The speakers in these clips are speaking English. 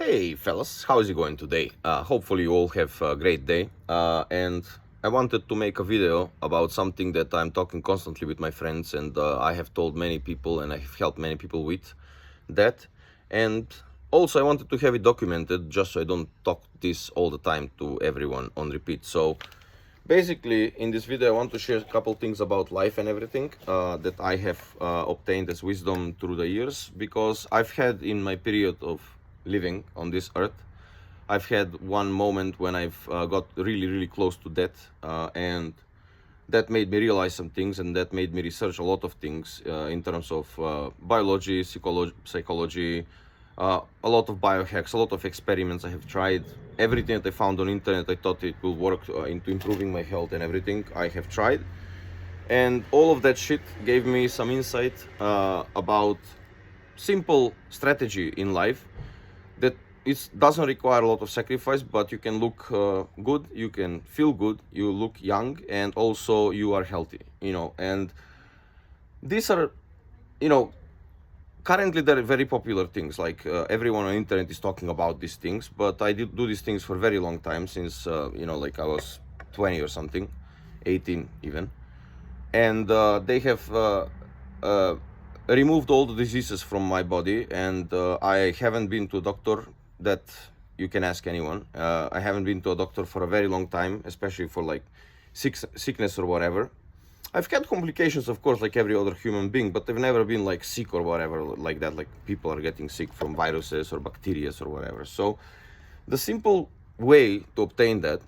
Hey fellas, how is it going today? Hopefully you all have a great day. And I wanted to make a video about something that I'm talking constantly with my friends, and I have told many people and I have helped many people with that. And also I wanted to have it documented just so I don't talk this all the time to everyone on repeat. So basically in this video I want to share a couple things about life and everything that I have obtained as wisdom through the years, because I've had in my period of living on this earth, I've had one moment when I've got really close to death, and that made me realize some things, and that made me research a lot of things in terms of biology, psychology, a lot of biohacks, a lot of experiments I have tried. Everything that I found on internet, I thought it will work into improving my health, and everything I have tried. And all of that shit gave me some insight about simple strategy in life that it doesn't require a lot of sacrifice, but you can look good, you can feel good, you look young, and also you are healthy, and these are, currently they're very popular things, like everyone on internet is talking about these things, but I did do these things for a very long time, since like I was 20 or something, 18 even. And they have removed all the diseases from my body, and I haven't been to a doctor. That you can ask anyone. I haven't been to a doctor for a very long time, especially for like sickness or whatever. I've had complications, of course, like every other human being, but I've never been like sick or whatever like that, like people are getting sick from viruses or bacteria or whatever. So the simple way to obtain that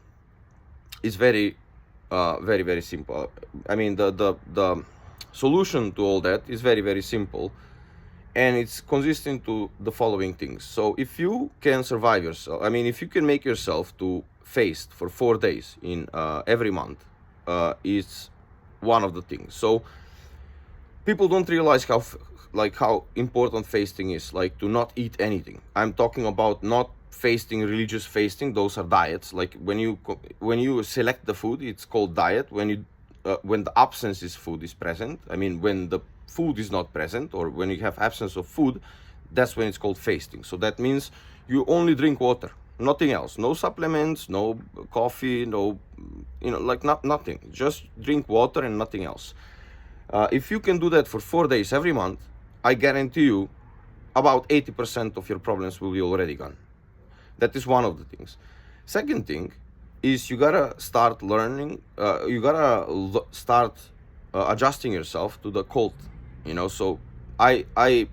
is very simple. I mean, the solution to all that is very simple, and it's consistent to the following things. So if you can survive yourself, I mean, if you can make yourself to fast for 4 days in every month, it's one of the things. So people don't realize how important fasting is, like to not eat anything. I'm talking about not fasting, religious fasting. Those are diets. Like when you select the food, it's called diet. When the absence is food is present, I mean when the food is not present, or when you have absence of food, that's when it's called fasting. So that means you only drink water, nothing else, no supplements, no coffee, no, nothing, just drink water and nothing else. If you can do that for 4 days every month, I guarantee you about 80% of your problems will be already gone. That is one of the things. Second thing is you gotta start learning, start adjusting yourself to the cold, so I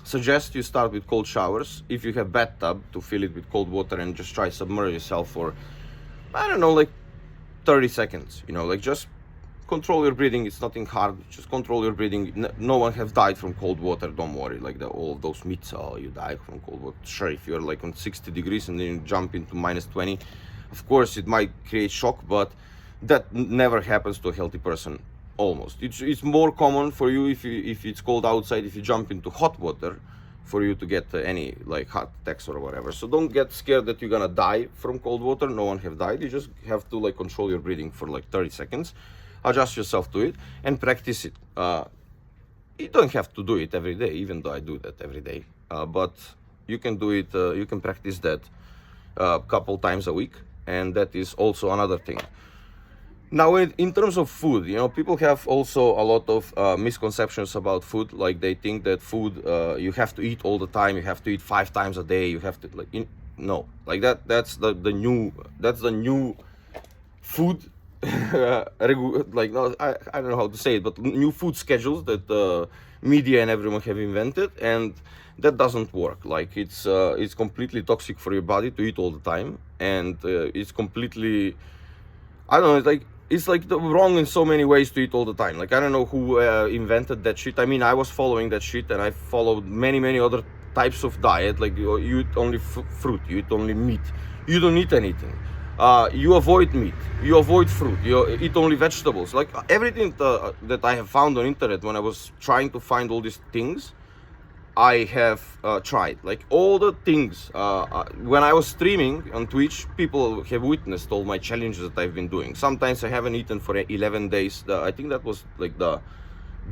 suggest you start with cold showers. If you have bathtub, to fill it with cold water and just try submerge yourself for, I don't know, like 30 seconds, like just control your breathing. It's nothing hard, just control your breathing. No one has died from cold water, don't worry, like all of those myths, oh, you die from cold water. Sure, if you're like on 60 degrees and then you jump into -20, of course it might create shock, but that never happens to a healthy person. Almost. It's more common for you if it's cold outside, if you jump into hot water, for you to get any like heart attacks or whatever. So don't get scared that you're gonna die from cold water. No one have died. You just have to like control your breathing for like 30 seconds, adjust yourself to it, and practice it. You don't have to do it every day, even though I do that every day, but you can do it. You can practice that a couple times a week, and that is also another thing. Now, in terms of food, people have also a lot of misconceptions about food. Like they think that food, you have to eat all the time. You have to eat 5 times a day. You have to no, like that. That's the new food. Like, no, I don't know how to say it, but new food schedules that the media and everyone have invented, and that doesn't work. Like it's completely toxic for your body to eat all the time, and it's completely, I don't know, it's like wrong in so many ways to eat all the time. Like, I don't know who invented that shit. I mean, I was following that shit, and I followed many other types of diet. Like you eat only fruit, you eat only meat, you don't eat anything. You avoid meat, you avoid fruit, you eat only vegetables. Like everything that I have found on internet when I was trying to find all these things, I have tried, like all the things. When I was streaming on Twitch, people have witnessed all my challenges that I've been doing. Sometimes I haven't eaten for 11 days. I think that was like the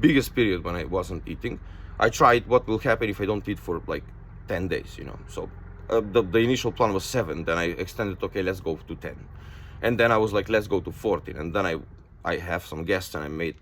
biggest period when I wasn't eating. I tried what will happen if I don't eat for like 10 days, So the initial plan was 7, then I extended, okay, let's go to 10. And then I was like, let's go to 14. And then I have some guests and I made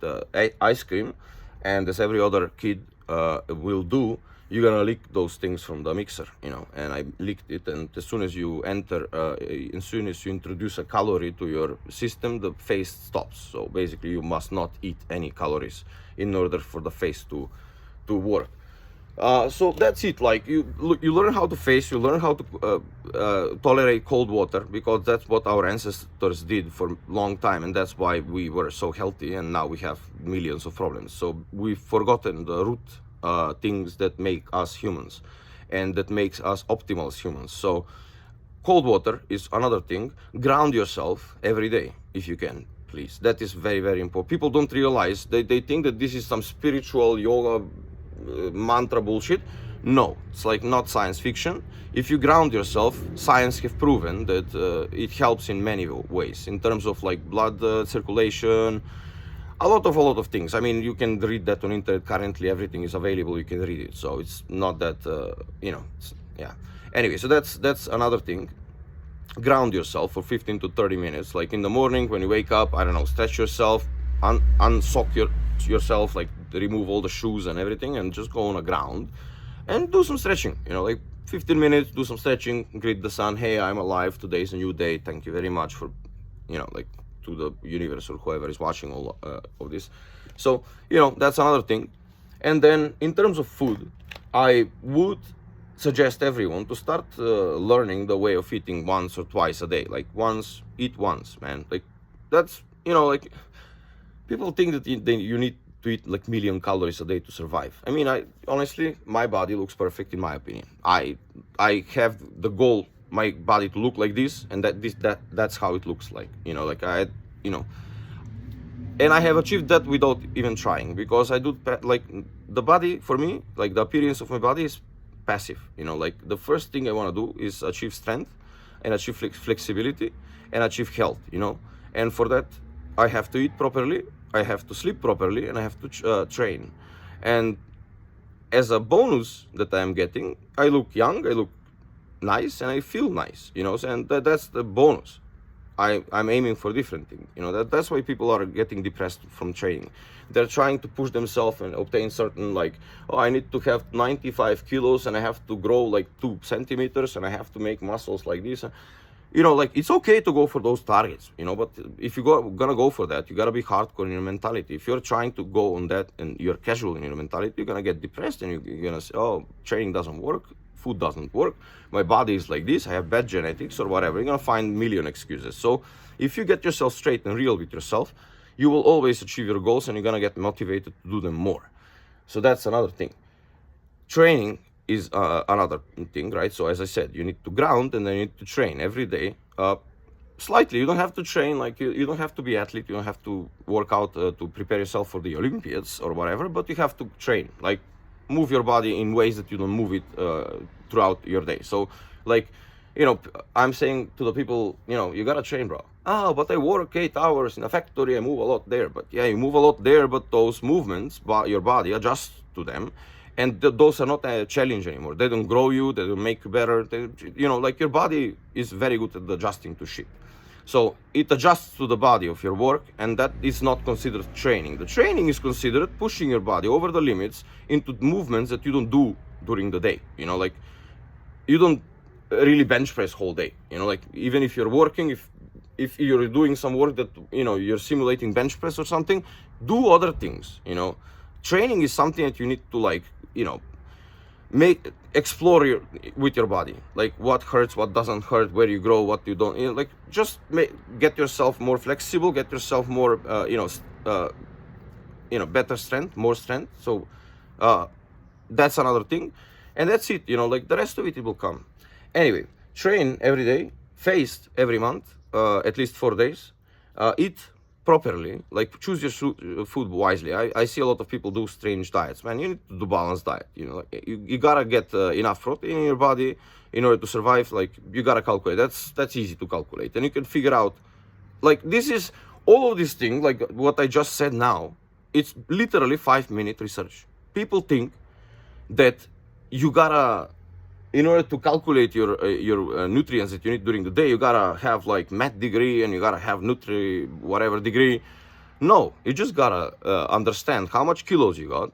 ice cream. And as every other kid will do, you're gonna lick those things from the mixer, and I licked it. And as soon as you as soon as you introduce a calorie to your system, the face stops. So basically you must not eat any calories in order for the face to work. So that's it. Like you learn how to face, you learn how to tolerate cold water, because that's what our ancestors did for a long time, and that's why we were so healthy, and now we have millions of problems. So we've forgotten the root things that make us humans, and that makes us optimal as humans. So cold water is another thing. Ground yourself every day if you can, please. That is very, very important. People don't realize, they think that this is some spiritual yoga mantra bullshit. No, it's like not science fiction. If you ground yourself, science have proven that it helps in many ways, in terms of like blood circulation, a lot of things. I mean, you can read that on internet. Currently everything is available, you can read it, so it's not that yeah. Anyway, so that's another thing. Ground yourself for 15 to 30 minutes, like in the morning when you wake up. I don't know, stretch yourself, unsock yourself, like remove all the shoes and everything, and just go on the ground and do some stretching, like 15 minutes, do some stretching, greet the sun. Hey, I'm alive, today is a new day, thank you very much for, like, to the universe or whoever is watching all of this. So that's another thing. And then in terms of food, I would suggest everyone to start learning the way of eating once or twice a day. Like eat once, man. Like that's, like people think that you need to eat like 1,000,000 calories a day to survive. I mean, honestly, my body looks perfect in my opinion. I have the goal, my body to look like this, and that's how it looks like. Like and I have achieved that without even trying, because I do like the body for me, like the appearance of my body is passive. Like the first thing I want to do is achieve strength and achieve flexibility and achieve health. And for that I have to eat properly, I have to sleep properly, and I have to train. And as a bonus that I am getting, I look young, I look nice, and I feel nice. And that's the bonus. I'm aiming for different things. That's why people are getting depressed from training. They're trying to push themselves and obtain certain, like, oh, I need to have 95 kilos and I have to grow like 2 centimeters and I have to make muscles like this. Like, it's okay to go for those targets, but if you're gonna go for that, you gotta be hardcore in your mentality. If you're trying to go on that and you're casual in your mentality, you're gonna get depressed, and you're gonna say, oh, training doesn't work, food doesn't work, my body is like this, I have bad genetics or whatever. You're gonna find a million excuses. So if you get yourself straight and real with yourself, you will always achieve your goals, and you're gonna get motivated to do them more. So that's another thing. Training is another thing, right? So as I said, you need to ground, and then you need to train every day, slightly. You don't have to train like you don't have to be athlete, you don't have to work out to prepare yourself for the Olympiads or whatever, but you have to train, like move your body in ways that you don't move it throughout your day. So like, I'm saying to the people, you gotta train, bro. Oh, but I work 8 hours in a factory, I move a lot there. But yeah, you move a lot there, but those movements, your body adjusts to them, and those are not a challenge anymore. They don't grow you, they don't make you better. Like your body is very good at adjusting to shit. So it adjusts to the body of your work, and that is not considered training. The training is considered pushing your body over the limits into movements that you don't do during the day. Like you don't really bench press whole day. Like even if you're working, if you're doing some work that, you're simulating bench press or something, do other things. Training is something that you need to, like, explore with your body, like what hurts, what doesn't hurt, where you grow, what you don't, like just get yourself more flexible, get yourself more better strength, more strength. So that's another thing, and that's it. Like the rest of it will come. Anyway, train every day, fast every month, at least 4 days, eat properly, like choose your food wisely. I see a lot of people do strange diets, man. You need to do balanced diet. Like you gotta get enough protein in your body in order to survive. Like you gotta calculate. That's easy to calculate, and you can figure out. Like this is all of these things, like what I just said now. It's literally 5-minute research. People think that you gotta in order to calculate your nutrients that you need during the day, you gotta have like math degree and you gotta have nutri whatever degree. No, you just gotta understand how much kilos you got,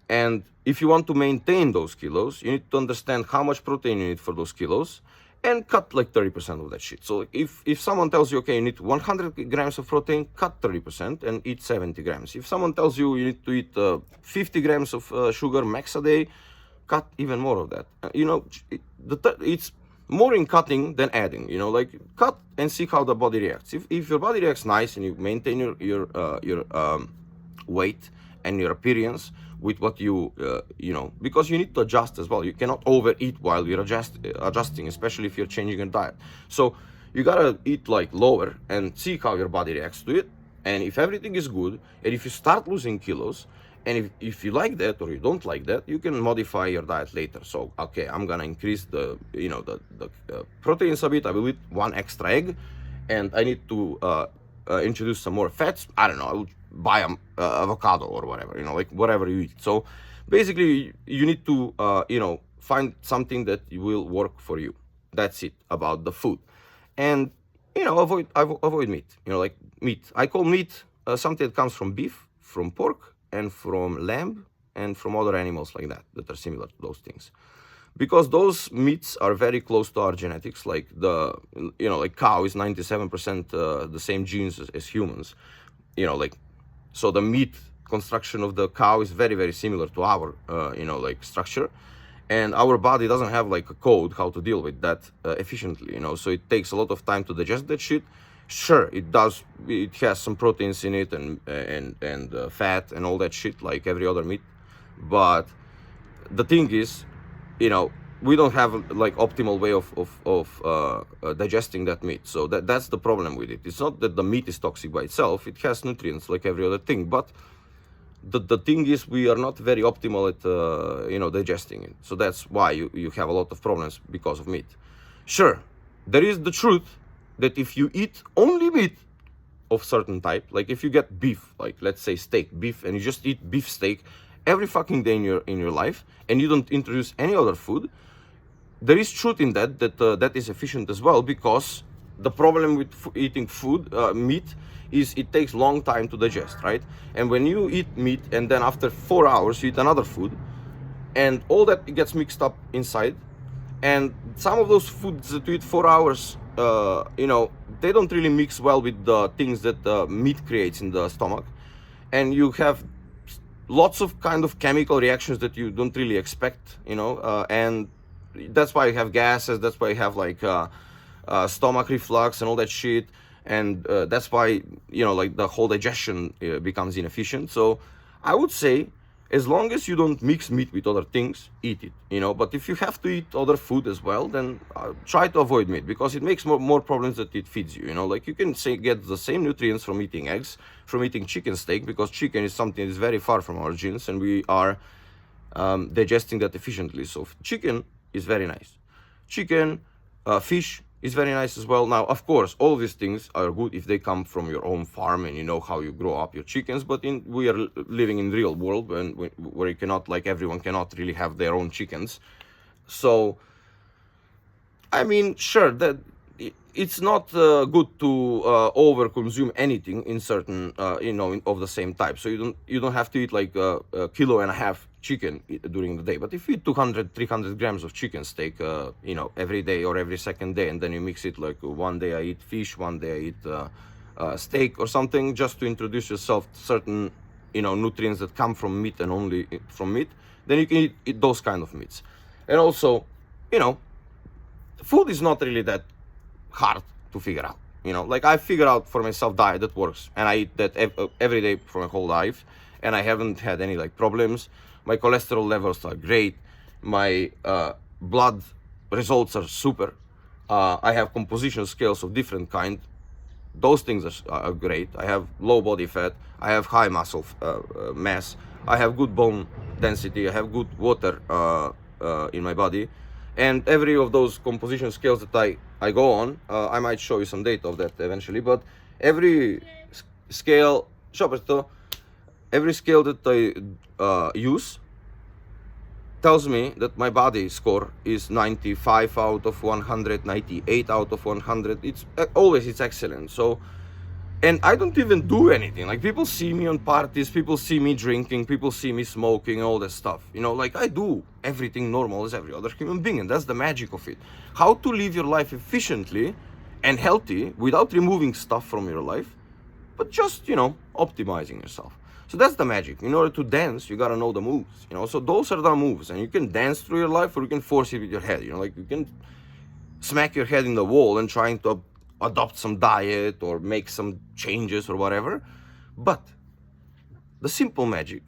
and if you want to maintain those kilos, you need to understand how much protein you need for those kilos, and cut like 30% of that shit. So if someone tells you, okay, you need 100 grams of protein, cut 30% and eat 70 grams. If someone tells you you need to eat 50 grams of sugar max a day, cut even more of that. It's more in cutting than adding. Like cut and see how the body reacts. If your body reacts nice and you maintain your weight and your appearance with what because you need to adjust as well. You cannot overeat while you're adjusting, especially if you're changing your diet. So you gotta eat like lower and see how your body reacts to it. And if everything is good, and if you start losing kilos, and if you like that or you don't like that, you can modify your diet later. So, okay, I'm gonna increase the proteins a bit. I will eat one extra egg, and I need to introduce some more fats. I don't know. I will buy an avocado or whatever. Like whatever you eat. So, basically, you need to find something that will work for you. That's it about the food, and avoid meat. Like meat. I call meat something that comes from beef, from pork, and from lamb, and from other animals like that are similar to those things, because those meats are very close to our genetics. Like like cow is 97% the same genes as humans. So the meat construction of the cow is very, very similar to our structure, and our body doesn't have like a code how to deal with that efficiently. So it takes a lot of time to digest that shit. Sure, it does. It has some proteins in it and fat and all that shit like every other meat. But the thing is, we don't have like optimal way of digesting that meat. So that's the problem with it. It's not that the meat is toxic by itself. It has nutrients like every other thing. But the thing is, we are not very optimal at digesting it. So that's why you have a lot of problems because of meat. Sure, there is the truth that if you eat only meat of certain type, like if you get beef, like let's say steak, beef, and you just eat beef steak every fucking day in your life, and you don't introduce any other food, there is truth in that is efficient as well, because the problem with eating meat is it takes long time to digest, right? And when you eat meat and then after 4 hours you eat another food, and all that gets mixed up inside, and some of those foods that you eat 4 hours, they don't really mix well with the things that meat creates in the stomach, and you have lots of kind of chemical reactions that you don't really expect, and that's why you have gases. That's why you have like stomach reflux and all that shit, and that's why like the whole digestion becomes inefficient. So I would say, as long as you don't mix meat with other things, eat it, but if you have to eat other food as well, then try to avoid meat, because it makes more problems than it feeds you. Like you can get the same nutrients from eating eggs, from eating chicken steak, because chicken is something that is very far from our genes, and we are digesting that efficiently. So chicken is very nice. Chicken, fish is very nice as well. Now, of course, all these things are good if they come from your own farm and you know how you grow up your chickens. But we are living in the real world where you cannot, like everyone cannot really have their own chickens. So, I mean, sure, that it's not good to over consume anything in certain, of the same type. So you don't have to eat like a kilo and a half chicken during the day. But if you eat 200-300 grams of chicken steak, every day or every second day, and then you mix it like one day I eat fish, one day I eat steak or something, just to introduce yourself to certain, nutrients that come from meat and only from meat, then you can eat those kind of meats. And also, food is not really that hard to figure out. Like I figured out for myself diet that works, and I eat that every day for my whole life, and I haven't had any like problems. My cholesterol levels are great. My blood results are super. I have composition scales of different kind. Those things are great. I have low body fat. I have high muscle mass. I have good bone density. I have good water in my body. And every of those composition scales that I go on, I might show you some data of that eventually, but every scale that I use tells me that my body score is 95 out of 100, 98 out of 100. It's excellent. So, and I don't even do anything. Like, people see me on parties, people see me drinking, people see me smoking, all that stuff. Like, I do everything normal as every other human being, and that's the magic of it. How to live your life efficiently and healthy without removing stuff from your life, but just, optimizing yourself. So that's the magic. In order to dance, you gotta know the moves, So those are the moves, and you can dance through your life, or you can force it with your head, Like, you can smack your head in the wall and trying to adopt some diet or make some changes or whatever. But the simple magic,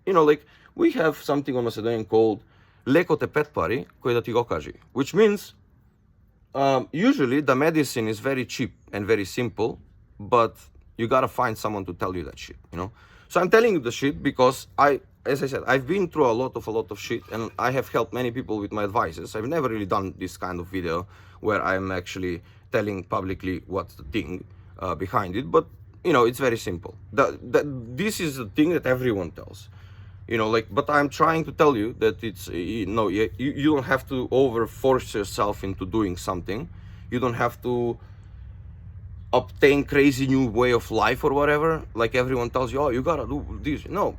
like, we have something on Macedonian called leko te petpari koje da ti go kaži, which means usually the medicine is very cheap and very simple, but you gotta find someone to tell you that shit, So I'm telling you the shit because as I said, I've been through a lot of shit, and I have helped many people with my advices. I've never really done this kind of video where I'm actually telling publicly what's the thing behind it, but it's very simple. This is the thing that everyone tells, but I'm trying to tell you that it's you don't have to force yourself into doing something. You don't have to obtain crazy new way of life or whatever, like everyone tells you. Oh, you gotta do this. No,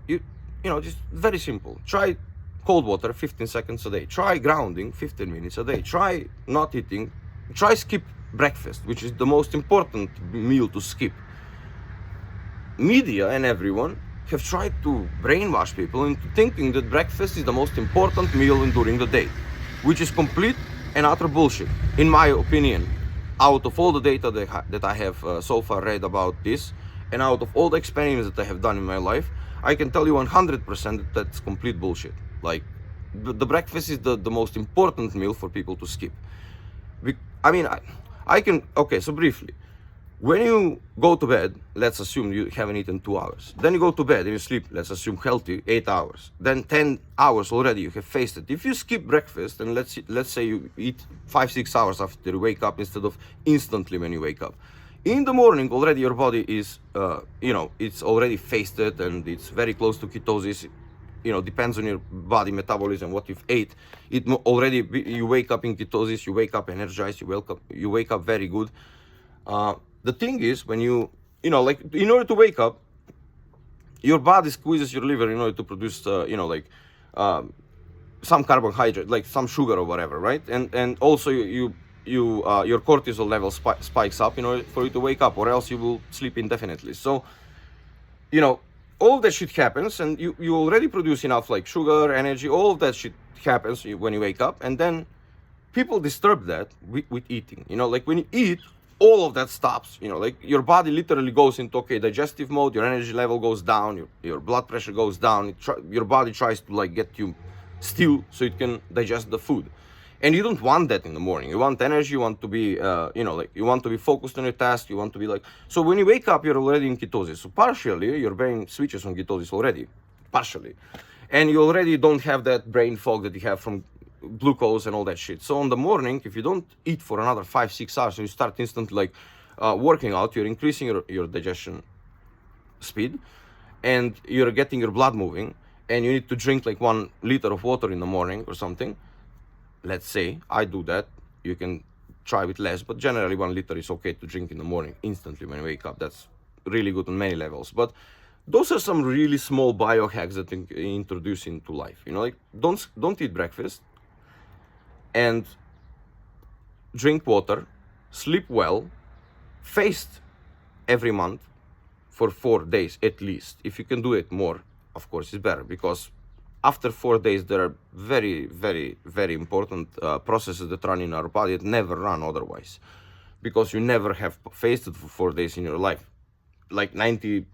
just very simple. Try cold water 15 seconds a day. Try grounding 15 minutes a day. Try not eating. Try skip breakfast, which is the most important meal to skip. Media and everyone have tried to brainwash people into thinking that breakfast is the most important meal during the day, which is complete and utter bullshit, in my opinion. Out of all the data that I have so far read about this, and out of all the experiments that I have done in my life, I can tell you 100% that that's complete bullshit. Like, the breakfast is the most important meal for people to skip. Okay, so briefly, when you go to bed, let's assume you haven't eaten 2 hours. Then you go to bed and you sleep, let's assume healthy, 8 hours. Then 10 hours already you have fasted. If you skip breakfast, and let's say you eat 5-6 hours after you wake up instead of instantly when you wake up. In the morning, already your body is, it's already fasted, and it's very close to ketosis. Depends on your body metabolism, what you've ate. You wake up in ketosis, you wake up energized, you wake up very good. The thing is, when in order to wake up, your body squeezes your liver in order to produce, some carbohydrate, like some sugar or whatever, right? And also your cortisol level spikes up in order for you to wake up, or else you will sleep indefinitely. So, all that shit happens, and you already produce enough, like sugar, energy, all of that shit happens when you wake up, and then people disturb that with eating. Like, when you eat, all of that stops. Like, your body literally goes into digestive mode, your energy level goes down, your blood pressure goes down, your body tries to get you still so it can digest the food. And you don't want that in the morning. You want energy, you want to be, you want to be focused on your task, you want to be so when you wake up, you're already in ketosis. So partially, your brain switches on ketosis already, partially. And you already don't have that brain fog that you have from glucose and all that shit. So in the morning, if you don't eat for another 5-6 hours and you start instantly working out, you're increasing your digestion speed, and you're getting your blood moving, and you need to drink 1 liter of water in the morning or something. Let's say I do that. You can try with less, but generally 1 liter is okay to drink in the morning instantly when you wake up. That's really good on many levels. But those are some really small biohacks that introduce into life. Don't eat breakfast, and drink water, sleep well, fast every month for 4 days at least. If you can do it more, of course, it's better, because after 4 days, there are very, very, very important processes that run in our body that never run otherwise, because you never have fasted for 4 days in your life. Like 95%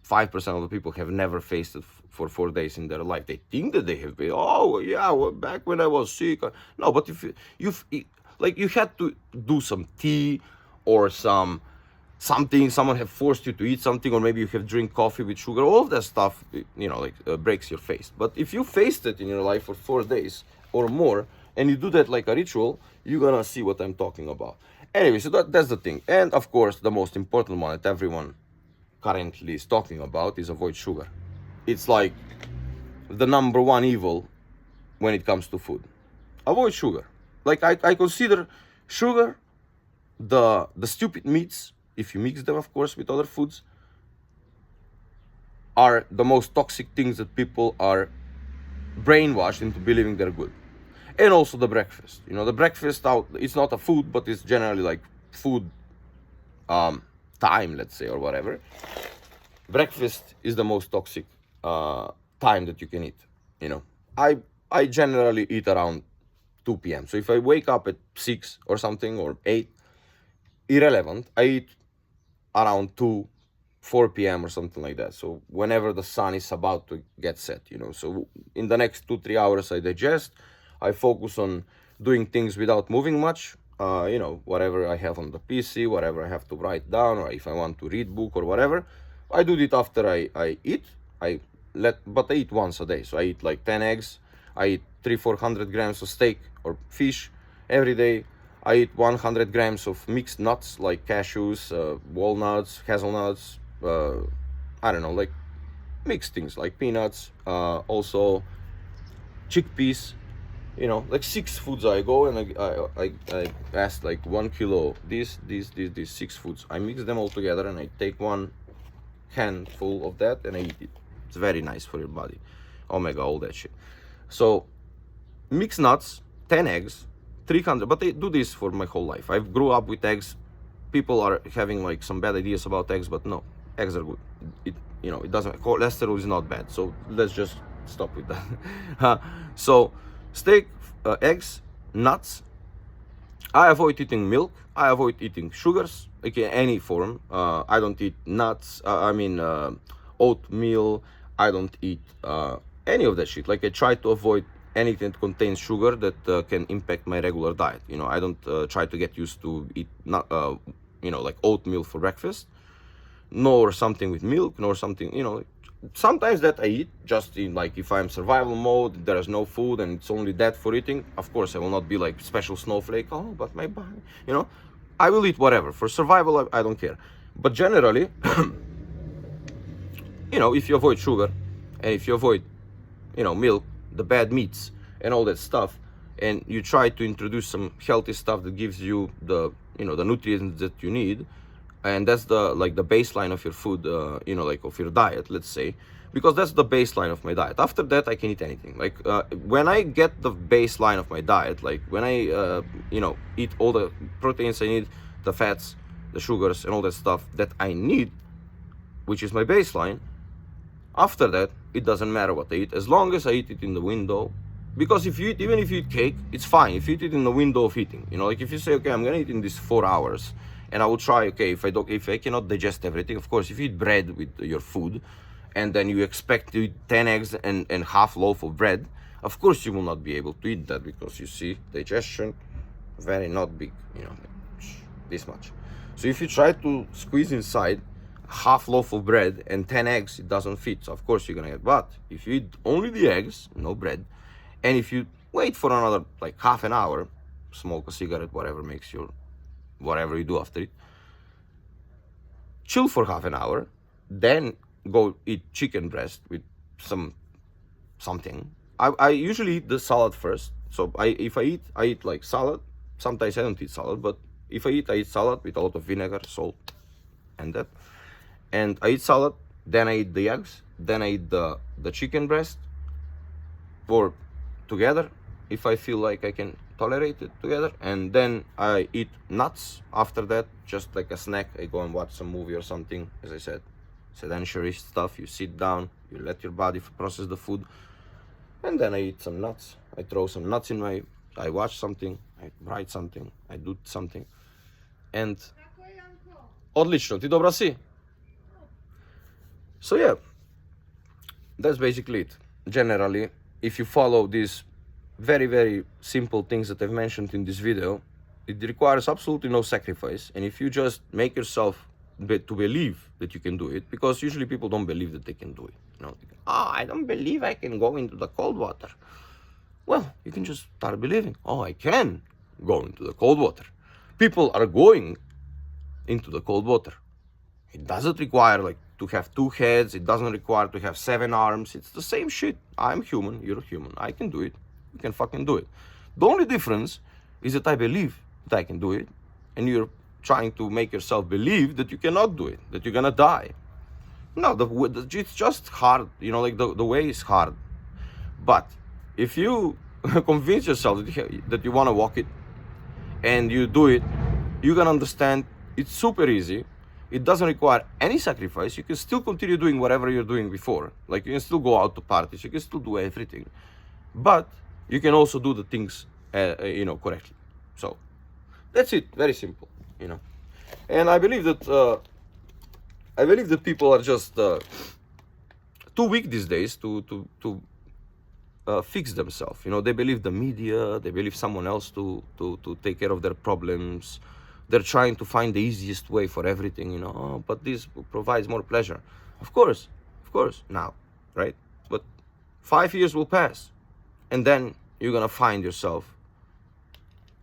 of the people have never fasted for 4 days in their life. They think that they have been, back when I was sick. No, but if you had to do some tea or something, someone have forced you to eat something, or maybe you have drink coffee with sugar, all of that stuff, breaks your fast. But if you fasted in your life for 4 days or more, and you do that like a ritual, you're gonna see what I'm talking about. Anyway, so that's the thing. And of course, the most important one that everyone currently is talking about is avoid sugar. It's like the number one evil when it comes to food. Avoid sugar. Like I consider sugar, the stupid meats, if you mix them, of course, with other foods, are the most toxic things that people are brainwashed into believing they're good. And also the breakfast. You know, the breakfast out, it's not a food, but it's generally like food time, let's say, or whatever. Breakfast is the most toxic time that you can eat. You know, I generally eat around 2 p.m. So if I wake up at 6 or something, or 8, irrelevant, I eat around 2, 4 p.m. or something like that. So whenever the sun is about to get set, you know. So in the next 2-3 hours, I digest. I focus on doing things without moving much. You know, whatever I have on the PC, whatever I have to write down, or if I want to read book or whatever, I do it after I eat. But I eat once a day. So I eat like 10 eggs. I eat 300-400 grams of steak or fish every day. I eat 100 grams of mixed nuts like cashews, walnuts, hazelnuts, I don't know, like mixed things like peanuts, also chickpeas, you know, like 6 foods. I go and I ask like 1 kilo, these 6 foods. I mix them all together and I take 1 handful of that and I eat it. It's very nice for your body. Omega, all that shit. So mixed nuts, 10 eggs, 300, but I do this for my whole life. I grew up with eggs. People are having like some bad ideas about eggs, but no, eggs are good. You know, it doesn't, cholesterol is not bad. So let's just stop with that. So steak, eggs, nuts. I avoid eating milk. I avoid eating sugars, like in any form. I don't eat nuts. Oatmeal. I don't eat any of that shit. Like I try to avoid anything that contains sugar that can impact my regular diet. You know, I don't try to get used to eat like oatmeal for breakfast, nor something with milk, nor something, you know. Sometimes that I eat just in, like, if I'm survival mode, there is no food and it's only that for eating. Of course, I will not be like special snowflake. Oh, but my body, you know, I will eat whatever for survival. I don't care. But generally, you know, if you avoid sugar and if you avoid, you know, milk, the bad meats and all that stuff, and you try to introduce some healthy stuff that gives you the, you know, the nutrients that you need, and that's the baseline of your food, you know, like of your diet, let's say, because that's the baseline of my diet. After that, I can eat anything. Like when I get the baseline of my diet, like when I you know, eat all the proteins I need, the fats, the sugars and all that stuff that I need, which is my baseline, after that it doesn't matter what I eat, as long as I eat it in the window. Because if you eat, even if you eat cake, it's fine if you eat it in the window of eating. You know, like if you say, okay, I'm gonna eat in this 4 hours, and I will try, okay, if I cannot digest everything, of course, if you eat bread with your food, and then you expect to eat 10 eggs and half loaf of bread, of course you will not be able to eat that, because you see, digestion, very not big, you know, this much. So if you try to squeeze inside half loaf of bread and 10 eggs, it doesn't fit. So of course you're gonna get, but if you eat only the eggs, no bread, and if you wait for another like half an hour, smoke a cigarette, whatever makes your, whatever you do after it, chill for half an hour, then go eat chicken breast with something. I usually eat the salad first. So if I eat like salad. Sometimes I don't eat salad, but if I eat salad with a lot of vinegar, salt, and that. And I eat salad, then I eat the eggs, then I eat the chicken breast, or together, if I feel like I can tolerate it together. And then I eat nuts after that, just like a snack. I go and watch some movie or something. As I said, sedentary stuff. You sit down, you let your body process the food, and then I eat some nuts. I throw some nuts in I watch something, I write something, I do something. And odlično, ti dobra si? So yeah, that's basically it. Generally, if you follow these very, very simple things that I've mentioned in this video, it requires absolutely no sacrifice. And if you just make yourself to believe that you can do it, because usually people don't believe that they can do it. You know, I don't believe I can go into the cold water. Well, you can just start believing, I can go into the cold water. People are going into the cold water. It doesn't require like to have 2 heads. It doesn't require to have 7 arms. It's the same shit. I'm human, you're human. I can do it. you can fucking do it. The only difference is that I believe that I can do it, and you're trying to make yourself believe that you cannot do it, that you're gonna die. No, it's just hard, like the way is hard. But if you convince yourself that you want to walk it and you do it, you're gonna understand it's super easy. It doesn't require any sacrifice. You can still continue doing whatever you're doing before. Like, you can still go out to parties, you can still do everything, but you can also do the things, correctly. So that's it. Very simple, And I believe that people are just too weak these days to fix themselves. They believe the media, they believe someone else to take care of their problems. They're trying to find the easiest way for everything, but this provides more pleasure. Of course, now, right? But 5 years will pass, and then you're gonna find yourself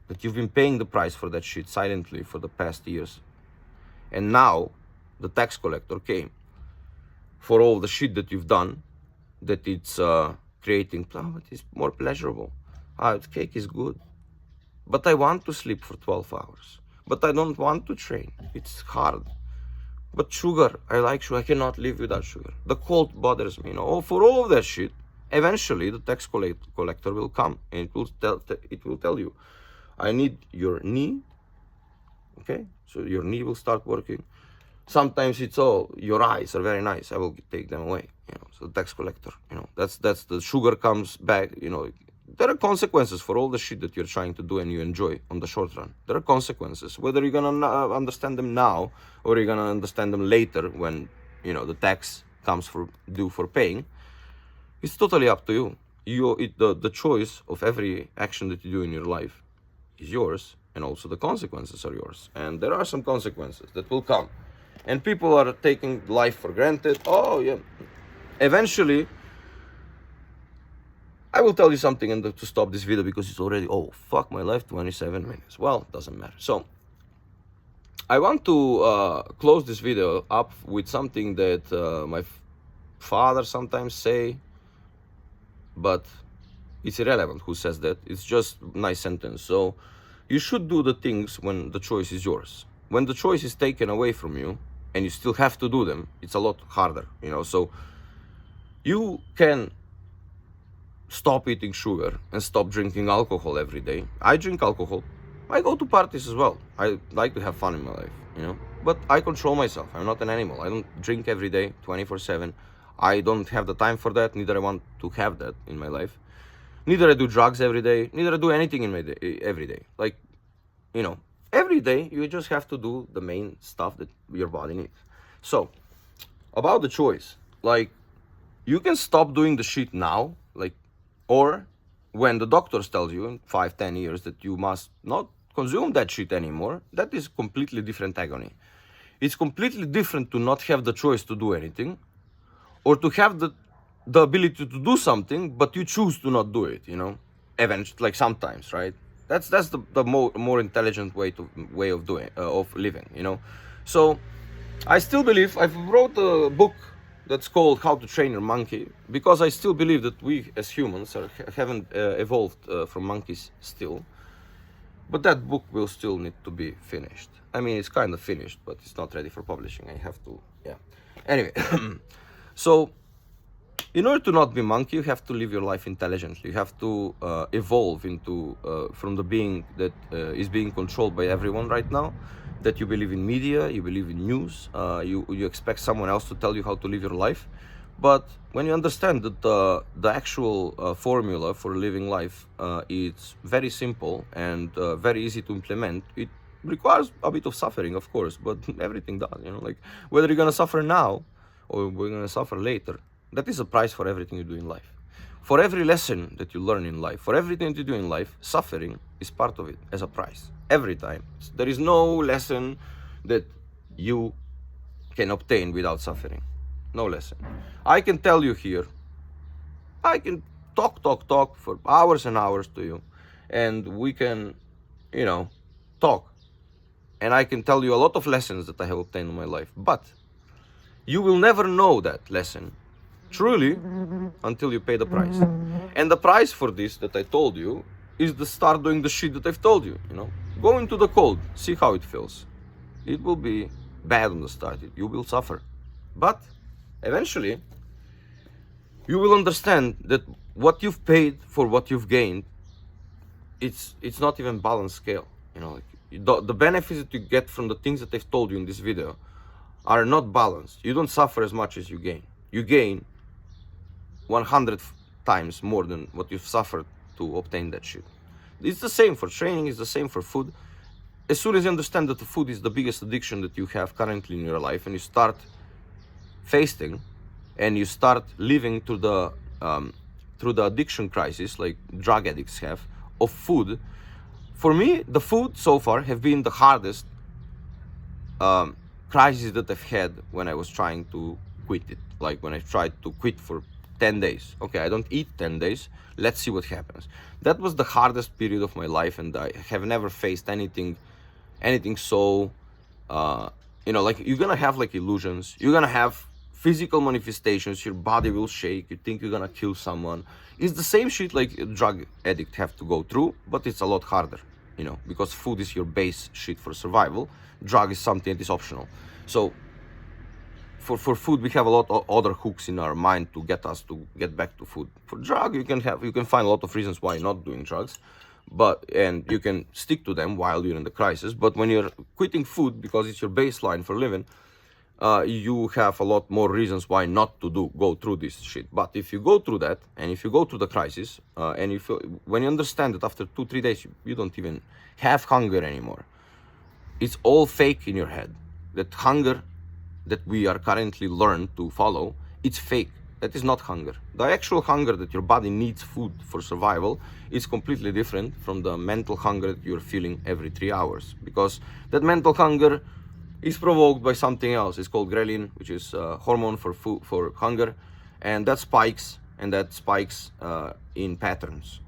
that you've been paying the price for that shit silently for the past years. And now the tax collector came for all the shit that you've done, that it's creating, but it's more pleasurable. The cake is good, but I want to sleep for 12 hours. But I don't want to train. It's hard. But sugar, I like sugar. I cannot live without sugar. The cold bothers me. For all of that shit, eventually the tax collector will come and it will tell you, I need your knee. Okay, so your knee will start working. Sometimes it's your eyes are very nice. I will take them away. So the tax collector. That's the sugar comes back. There are consequences for all the shit that you're trying to do and you enjoy on the short run. There are consequences. Whether you're gonna understand them now or you're gonna understand them later when, the tax comes due for paying, it's totally up to you. The choice of every action that you do in your life is yours, and also the consequences are yours. And there are some consequences that will come. And people are taking life for granted. Oh, yeah. Eventually, I will tell you something to stop this video because it's already, my life, 27 minutes. Well, doesn't matter. So, I want to close this video up with something that my father sometimes say, but it's irrelevant who says that. It's just a nice sentence. So, you should do the things when the choice is yours. When the choice is taken away from you and you still have to do them, it's a lot harder, So, you can stop eating sugar and stop drinking alcohol every day. I drink alcohol. I go to parties as well. I like to have fun in my life, But I control myself. I'm not an animal. I don't drink every day, 24/7. I don't have the time for that. Neither I want to have that in my life. Neither I do drugs every day. Neither I do anything in my day every day. Like, every day you just have to do the main stuff that your body needs. So, about the choice, like, you can stop doing the shit now, or when the doctors tell you in 5-10 years that you must not consume that shit anymore, that is completely different agony. It's completely different to not have the choice to do anything, or to have the ability to do something, but you choose to not do it, eventually, like sometimes, right? That's the more intelligent way of living, So I still believe, I've wrote a book that's called How to Train Your Monkey, because I still believe that we as humans haven't evolved from monkeys still. But that book will still need to be finished. I mean, it's kind of finished, but it's not ready for publishing. I have to, Anyway, so in order to not be monkey, you have to live your life intelligently. You have to evolve into from the being that is being controlled by everyone right now. That you believe in media, you believe in news, you expect someone else to tell you how to live your life. But when you understand that the actual formula for living life is very simple and very easy to implement, it requires a bit of suffering, of course, but everything does, like whether you're gonna suffer now or we're gonna suffer later, that is a price for everything you do in life. For every lesson that you learn in life, for everything that you do in life, suffering is part of it as a price. Every time. There is no lesson that you can obtain without suffering. No lesson. I can tell you here, I can talk for hours and hours to you, and we can, talk. And I can tell you a lot of lessons that I have obtained in my life, but you will never know that lesson truly until you pay the price. And the price for this that I told you is to start doing the shit that I've told you, you know. Go into the cold, see how it feels. It will be bad on the start, you will suffer. But eventually, you will understand that what you've paid for what you've gained, it's not even balanced scale, you know. Like the benefits that you get from the things that I've told you in this video are not balanced. You don't suffer as much as you gain. You gain 100 times more than what you've suffered to obtain that shit. It's the same for training, it's the same for food. As soon as you understand that the food is the biggest addiction that you have currently in your life, and you start fasting and you start living through the addiction crisis like drug addicts have of food. For me, the food so far have been the hardest crisis that I've had when I was trying to quit it. Like when I tried to quit for 10 days. Okay, I don't eat 10 days. Let's see what happens. That was the hardest period of my life, and I have never faced anything so, you know, like you're gonna have like illusions. You're gonna have physical manifestations. Your body will shake. You think you're gonna kill someone. It's the same shit like a drug addict have to go through, but it's a lot harder, you know, because food is your base shit for survival. Drug is something that is optional. So for food, we have a lot of other hooks in our mind to get us to get back to food. For drug, you can find a lot of reasons why not doing drugs, and you can stick to them while you're in the crisis. But when you're quitting food because it's your baseline for living, you have a lot more reasons why not to go through this shit. But if you go through that, and if you go through the crisis, and when you understand that after 2-3 days you don't even have hunger anymore, it's all fake in your head. That hunger that we are currently learned to follow, it's fake. That is not hunger. The actual hunger that your body needs food for survival is completely different from the mental hunger that you're feeling every 3 hours, because that mental hunger is provoked by something else. It's called ghrelin, which is a hormone for hunger, and that spikes in patterns.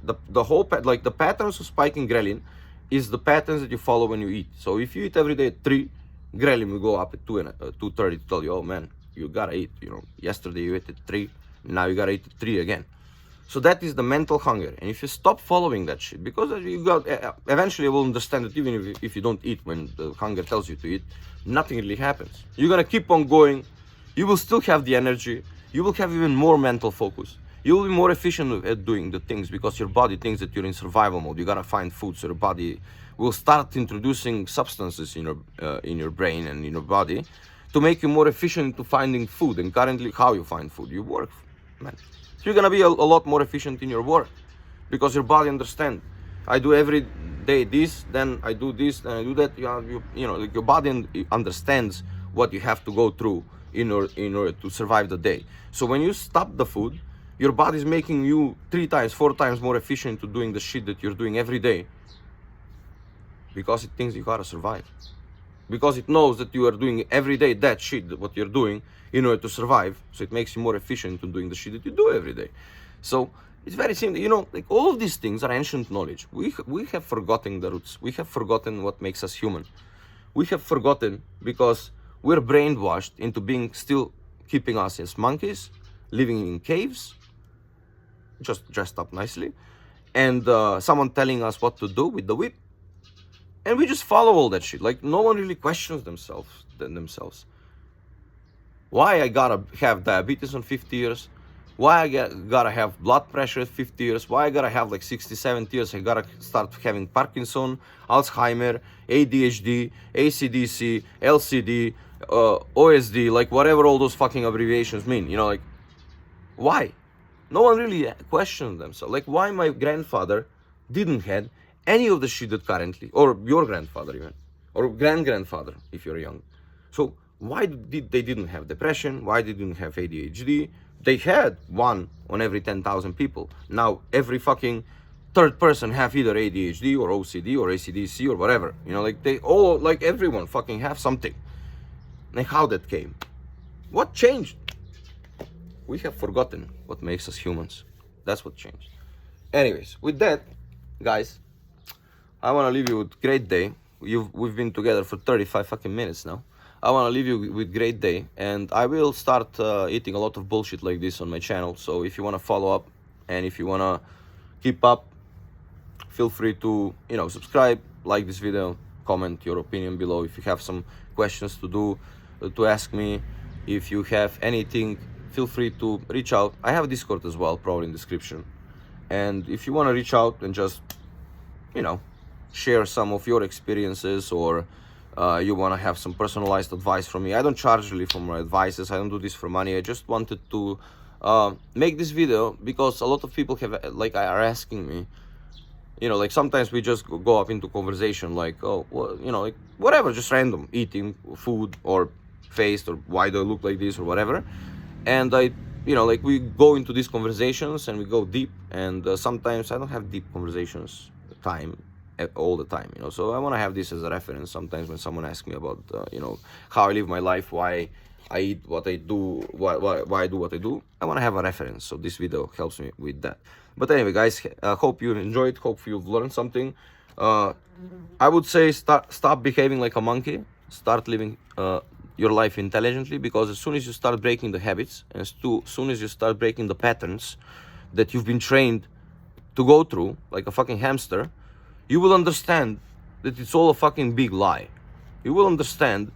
The patterns of spiking ghrelin is the patterns that you follow when you eat. So if you eat every day at 3, ghrelin will go up at 2 and 2:30 to tell you, oh man, you gotta eat. You know, yesterday you ate at 3, now you gotta eat at 3 again. So that is the mental hunger. And if you stop following that shit, because eventually you will understand that even if you don't eat when the hunger tells you to eat, nothing really happens. You're gonna keep on going. You will still have the energy. You will have even more mental focus. You will be more efficient at doing the things because your body thinks that you're in survival mode. You gotta find food, so your body will start introducing substances in your brain and in your body to make you more efficient into finding food. And currently, how you find food? You work, man. So you're gonna be a lot more efficient in your work because your body understands. I do every day this, then I do this, then I do that. You know, like your body understands what you have to go through in order to survive the day. So when you stop the food, your body is making you 3 times, 4 times more efficient to doing the shit that you're doing every day, because it thinks you gotta survive. Because it knows that you are doing every day that shit, what you're doing, in order to survive. So it makes you more efficient in doing the shit that you do every day. So it's very simple. You know, like all of these things are ancient knowledge. We have forgotten the roots. We have forgotten what makes us human. We have forgotten because we're brainwashed into being still keeping us as monkeys, living in caves, just dressed up nicely, and someone telling us what to do with the whip. And we just follow all that shit. Like no one really questions themselves. Why I gotta have diabetes on 50 years? Why I gotta have blood pressure at 50 years? Why I gotta have like 60, 70 years? I gotta start having Parkinson, Alzheimer, ADHD, ACDC, LCD, OSD, like whatever all those fucking abbreviations mean. You know, like why? No one really questions themselves. Like why my grandfather didn't have any of the shit that currently, or your grandfather even, or grandfather if you're young. So why they didn't have depression? Why they didn't have ADHD? They had 1 on every 10,000 people. Now every fucking 3rd person have either ADHD or OCD or ACDC or whatever. You know, like they all, like everyone fucking have something. Like how that came? What changed? We have forgotten what makes us humans. That's what changed. Anyways, with that, guys, I want to leave you with great day. We've been together for 35 fucking minutes now. I want to leave you with great day, and I will start eating a lot of bullshit like this on my channel. So if you want to follow up And if you want to keep up, feel free to, subscribe, like this video, comment your opinion below. If you have some questions to ask me, if you have anything, feel free to reach out. I have a Discord as well, probably in the description. And if you want to reach out and just, share some of your experiences, or you want to have some personalized advice from me. I don't charge really for my advices. I don't do this for money. I just wanted to make this video because a lot of people are asking me, sometimes we just go up into conversation like, oh, well, whatever, just random, eating, food, or face, or why do I look like this, or whatever. And we go into these conversations and we go deep, and sometimes I don't have deep conversations all the time, so I want to have this as a reference sometimes when someone asks me about how I live my life, why I eat what I do, why I do what I do. I want to have a reference, so this video helps me with that. But anyway, guys, hope you enjoyed, hope you've learned something. I would say stop behaving like a monkey, start living your life intelligently, because as soon as you start breaking the habits, and as soon as you start breaking the patterns that you've been trained to go through like a fucking hamster, you will understand that it's all a fucking big lie. You will understand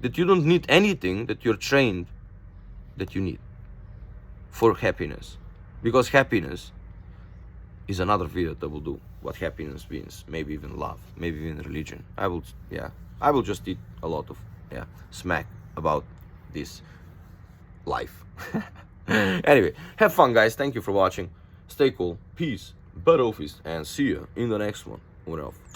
that you don't need anything that you're trained that you need for happiness. Because happiness is another video that will do what happiness means, maybe even love, maybe even religion. I will just eat a lot of smack about this life. Anyway, have fun, guys. Thank you for watching. Stay cool. Peace. Bad office, and see you in the next one. We're off.